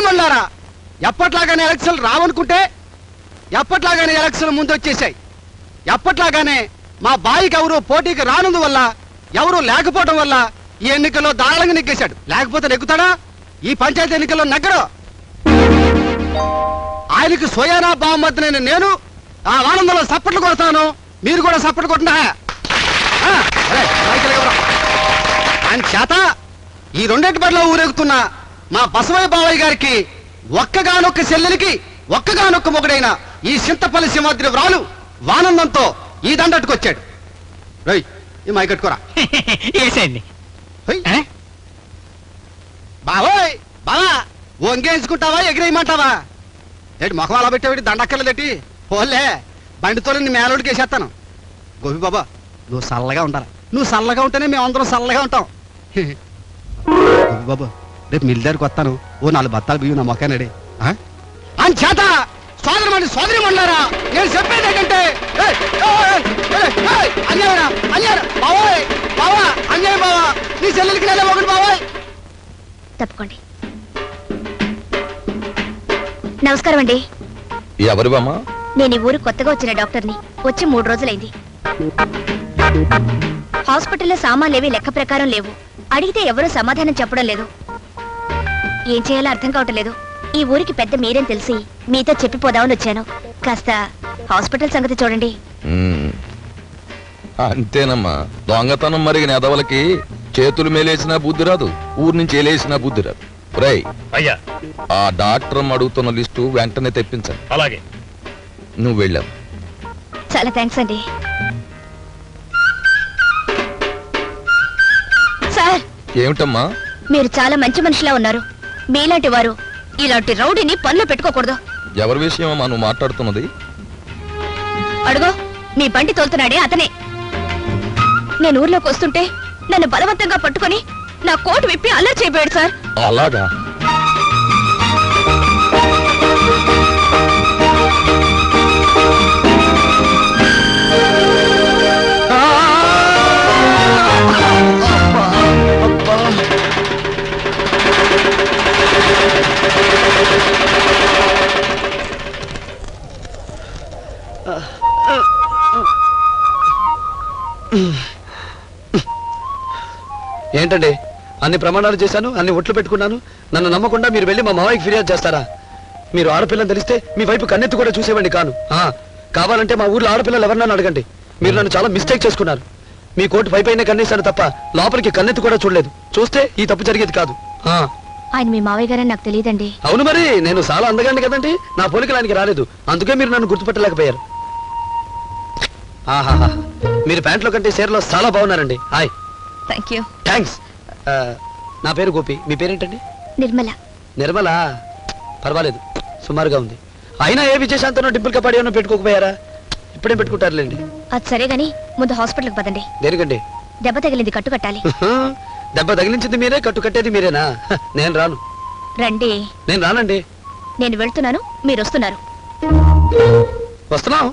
మళ్ళారా ఎప్పట్లాగానే ఎలక్షన్లు రావనుకుంటే ఎప్పట్లాగానే ఎలక్షన్ ముందు వచ్చేసాయి. ఎప్పట్లాగానే మా బాయికి ఎవరు పోటీకి రానందువల్ల ఎవరు లేకపోవడం వల్ల ఈ ఎన్నికల్లో దారుణంగా నెగ్గేశాడు. లేకపోతే నెగ్గుతాడా? ఈ పంచాయతీ ఎన్నికల్లో నెగ్గడు. ఆయనకి సోయానా బామ్మద్దునైన నేను ఆ ఆనందంలో సప్పట్లు కొడతాను. మీరు కూడా సప్పట్లు కొట్టినా ఆయన చేత ఈ రెండింటి బడిలో ఊరెగుతున్న మా బసవయ్య బావయ్య గారికి ఒక్కగానొక్క చెల్లెలికి ఒక్కగానొక్క మొగుడైన ఈ చింతపల్లి సింహాద్రి వ్రాలు వానందంతో ఈ దండట్టుకొచ్చాడు. రై ఈ మై కట్టుకోరా. బావోయ్ బావా వంగేసుకుంటావా ఎగిరేయమంటావా? ఏంటి మొఖం అలా పెట్టేవాడి దండక్కర్లేదేటి? పోలే బండితో నీ మేలోడికి వేసేస్తాను. గోపి బాబా నువ్వు చల్లగా ఉండాలి. నువ్వు చల్లగా ఉంటేనే మేము అందరం చల్లగా ఉంటాం. గోపి బాబా రేపు మిల్ దగ్గరికి వస్తాను. ఓ 4 బత్తాలు బియ్యం నా మొక్కానడే అని చేత సోదరమణి సోదరి మండలారా నేను చెప్పేది ఏంటంటే బావోయ్ బావా అన్యాయం బావా నీ చెల్లెలికి నెల ఒకటి బావోయ్. తప్పుకోండి. నమస్కారం అండి. ఎవరు బామ్మ? నేను ఈ ఊరు కొత్తగా వచ్చిన డాక్టర్ని. వచ్చి 3 రోజులైంది. హాస్పిటల్లో సామాన్లేవి లెక్క ప్రకారం లేవు. అడిగితే ఎవరూ సమాధానం చెప్పడం లేదు. ఏం చేయాలో అర్థం కావటం లేదు. ఈ ఊరికి పెద్ద మీరేం తెలిసి మీతో చెప్పిపోదామని వచ్చాను. కాస్త హాస్పిటల్ సంగతి చూడండి. అంతేనమ్మా, దొంగతనం మరిగిన ఎదవలకి చేతులు మేలేసినా బుద్ధి రాదు, ఊరు నుంచి ఏలేసినా బుద్ధి రాదు. రై అయ్యా, ఆ డాక్టర్ అడుగుతున్న లిస్టు వెంటనే తెప్పించాను. అలాగే. నువ్వు వెళ్ళావు. చాలా థ్యాంక్స్ అండి. సార్ ఏమిటమ్మా? మీరు చాలా మంచి మనిషిలా ఉన్నారు. మీలాంటి వారు ఇలాంటి రౌడీని పనిలో పెట్టుకోకూడదు. ఎవరి విషయం అమ్మా నువ్వు మాట్లాడుతున్నది? అడుగో, మీ బండి తోలుతున్నాడే అతనే. నేను ఊర్లోకి వస్తుంటే నన్ను బలవంతంగా పట్టుకొని నా కోటు విప్పి అల్లరి చేయబోయాడు సార్. అలాగా? ఏంటండి అన్ని ప్రమాణాలు చేశాను, అన్ని ఒట్లు పెట్టుకున్నాను. నన్ను నమ్మకుండా మీరు వెళ్ళి మా మావయ్యకి ఫిర్యాదు చేస్తారా? మీరు ఆడపిల్లని తెలిస్తే మీ వైపు కన్నెత్తి కూడా చూసేవండి కాను. కావాలంటే మా ఊర్లో ఆడపిల్లలు ఎవరినన్నా అడగండి. మీరు నన్ను చాలా మిస్టేక్ చేసుకున్నారు. మీ కోర్టు పైపైనే కన్నేశాను తప్ప లోపలికి కన్నెత్తి కూడా చూడలేదు. చూస్తే ఈ తప్పు జరిగేది కాదు. ఆయన మీ మావయ్య గారని నాకు తెలియదండి. అవును, మరి నేను చాలా అందగాండి కదండి. నా పోలికలు ఆయనకి రాలేదు, అందుకే మీరు నన్ను గుర్తుపట్టలేకపోయారు. ఆహాహా, మీరు ప్యాంట్లో కంటే చీరలో చాలా బాగున్నారండి. హాయ్. థ్యాంక్స్. నా పేరు గోపి. మీ పేరేంటండి? నిర్మల. నిర్మల? పర్వాలేదు, సుమారుగా ఉంది. అయినా ఏ విజయశాంతనో డింపుల్ కపాడి ఏమో పెట్టుకోకపోయారా? ఇప్పుడేం పెట్టుకుంటారులేండి. అది సరే గాని ముందు హాస్పిటల్కి పదండి. దేనికండి? దెబ్బ తగిలింది, కట్టు కట్టాలి. దెబ్బ తగిలించింది మీరే, కట్టు కట్టేది మీరేనా? నేను రాను. రండి. నేను రానండి. నేను వెళ్తున్నాను, మీరు వస్తున్నారు. వస్తున్నాం.